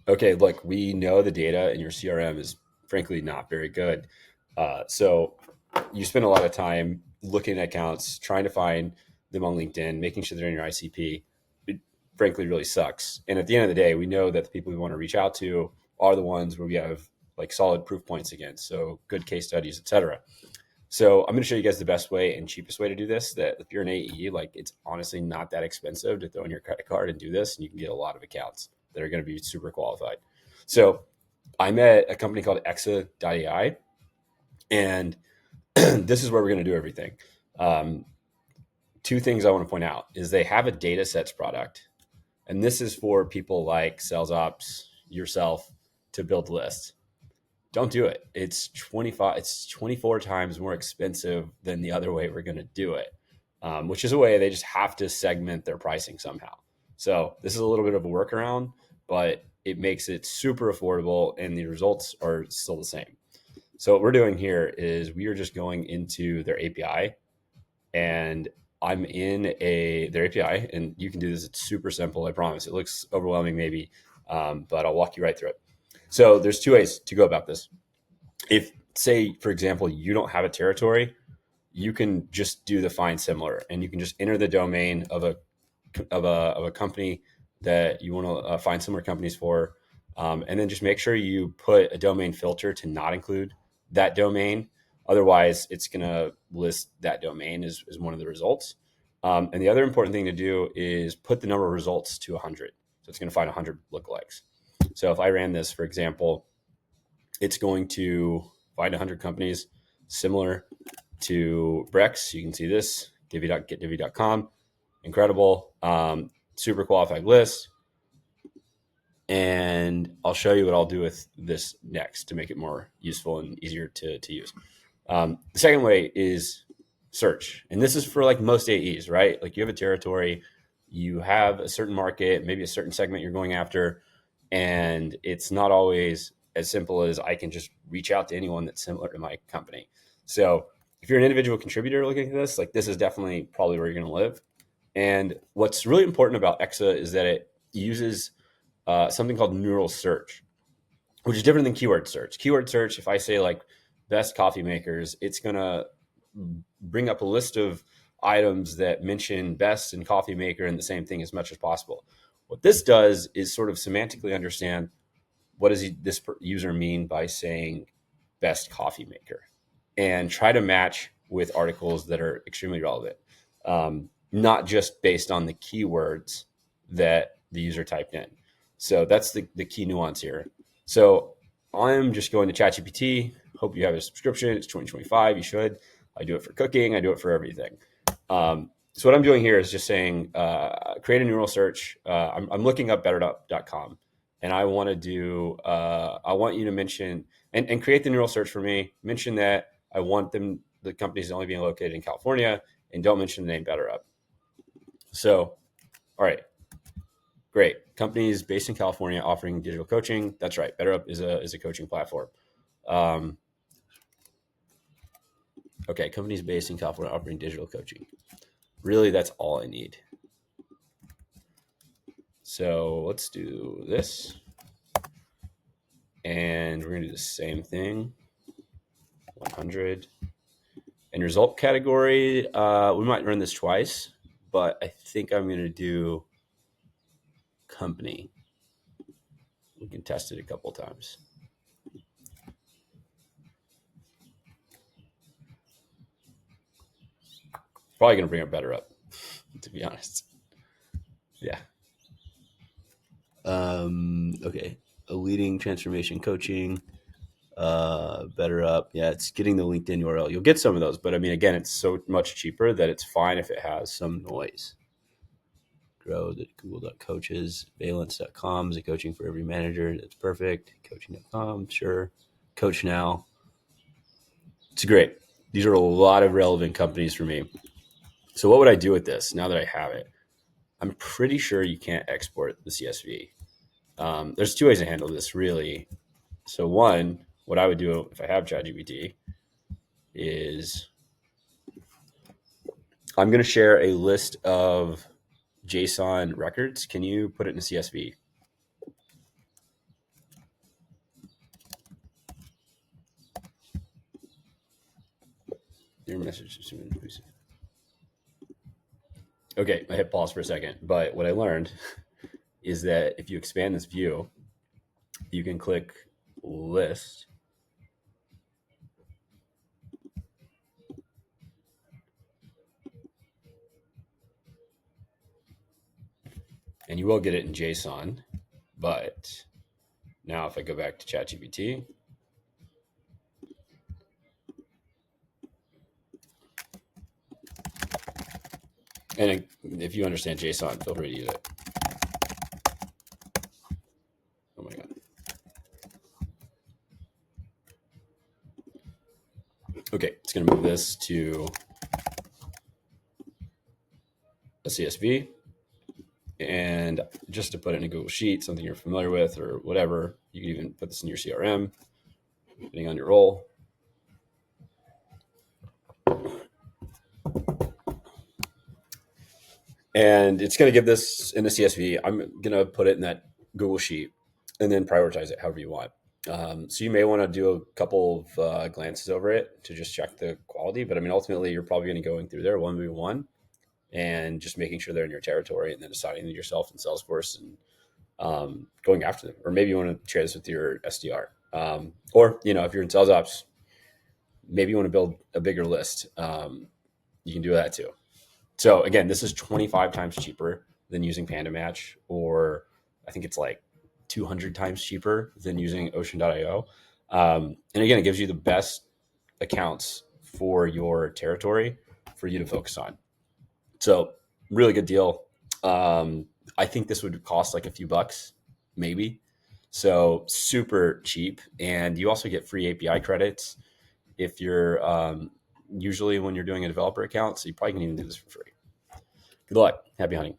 Okay, look, we know the data in your CRM is frankly not very good. So you spend a lot of time looking at accounts, trying to find them on LinkedIn, making sure they're in your ICP. It frankly really sucks. And at the end of the day, we know that the people we want to reach out to are the ones where we have like solid proof points against. So good case studies, etc. So I'm going to show you guys the best way and cheapest way to do this. That if you're an AE, like it's honestly not that expensive to throw in your credit card and do this, and you can get a lot of accounts that are going to be super qualified. So I'm at a company called Exa.ai, and this is where we're going to do everything. Um, Two things I want to point out is they have a data sets product, and this is for people like sales ops, yourself, to build lists. Don't do it. It's 24 times more expensive than the other way we're going to do it, which is a way they just have to segment their pricing somehow. So this is a little bit of a workaround, but it makes it super affordable and the results are still the same. So what we're doing here is we are just going into their API, and I'm in their API, and you can do this. It's super simple. I promise. It looks overwhelming maybe, but I'll walk you right through it. So there's two ways to go about this. If, say, for example, you don't have a territory, you can just do the find similar, and you can just enter the domain of a company that you want to find similar companies for, and then just make sure you put a domain filter to not include that domain. Otherwise, it's going to list that domain as one of the results. And the other important thing to do is put the number of results to 100. So it's going to find 100 lookalikes. So if I ran this, for example, it's going to find 100 companies similar to Brex. You can see this, divvy.getdivvy.com. Incredible. Super qualified list. And I'll show you what I'll do with this next to make it more useful and easier to use. The second way is search. And this is for like most AEs, right? Like you have a territory, you have a certain market, maybe a certain segment you're going after, and it's not always as simple as I can just reach out to anyone that's similar to my company. So if you're an individual contributor looking at this, like this is definitely probably where you're going to live. And what's really important about Exa is that it uses something called neural search, which is different than keyword search. Keyword search, if I say like best coffee makers, it's going to bring up a list of items that mention best and coffee maker and the same thing as much as possible. What this does is sort of semantically understand what does this user mean by saying best coffee maker, and try to match with articles that are extremely relevant, not just based on the keywords that the user typed in. So that's the key nuance here. So I'm just going to ChatGPT. Hope you have a subscription. It's 2025. You should. I do it for cooking. I do it for everything. So what I'm doing here is just saying, create a neural search. I'm looking up betterup.com, and I want to do, I want you to mention and create the neural search for me. Mention that I want the companies only being located in California, and don't mention the name BetterUp. So, all right, great. Companies based in California offering digital coaching. That's right. BetterUp is a coaching platform. Um, okay, companies based in California offering digital coaching. Really, that's all I need. So let's do this. And we're going to do the same thing. 100. And result category, we might run this twice, but I think I'm going to do company. We can test it a couple times. Probably going to bring it better up, to be honest. Yeah. Okay. A leading transformation coaching, BetterUp. Yeah, it's getting the LinkedIn URL. You'll get some of those, but I mean, again, it's so much cheaper that it's fine if it has some noise. Grow the Google.coaches, Valence.com is a coaching for every manager. That's perfect. Coaching.com, sure. Coach Now. It's great. These are a lot of relevant companies for me. So what would I do with this now that I have it? I'm pretty sure you can't export the CSV. There's two ways to handle this, really. So one, what I would do if I have ChatGPT is I'm going to share a list of JSON records. Can you put it in a CSV? Your message is please. Okay, I hit pause for a second. But what I learned is that if you expand this view, you can click list. And you will get it in JSON. But now if I go back to ChatGPT, and if you understand JSON, feel free to use it. Oh my God. Okay, it's going to move this to a CSV. And just to put it in a Google Sheet, something you're familiar with or whatever, you can even put this in your CRM, depending on your role. And it's going to give this in the CSV. I'm going to put it in that Google Sheet and then prioritize it however you want. So you may want to do a couple of glances over it to just check the quality. But I mean, ultimately, you're probably going to go through there one by one and just making sure they're in your territory and then assigning yourself in Salesforce and going after them. Or maybe you want to share this with your SDR. Or, if you're in sales ops, maybe you want to build a bigger list. You can do that too. So again, this is 25 times cheaper than using Panda Match, or I think it's like 200 times cheaper than using Ocean.io. And again, it gives you the best accounts for your territory for you to focus on. So really good deal. I think this would cost like a few bucks, maybe. So super cheap. And you also get free API credits if you're usually when you're doing a developer account. So you probably can even do this for free. Good luck. Happy hunting.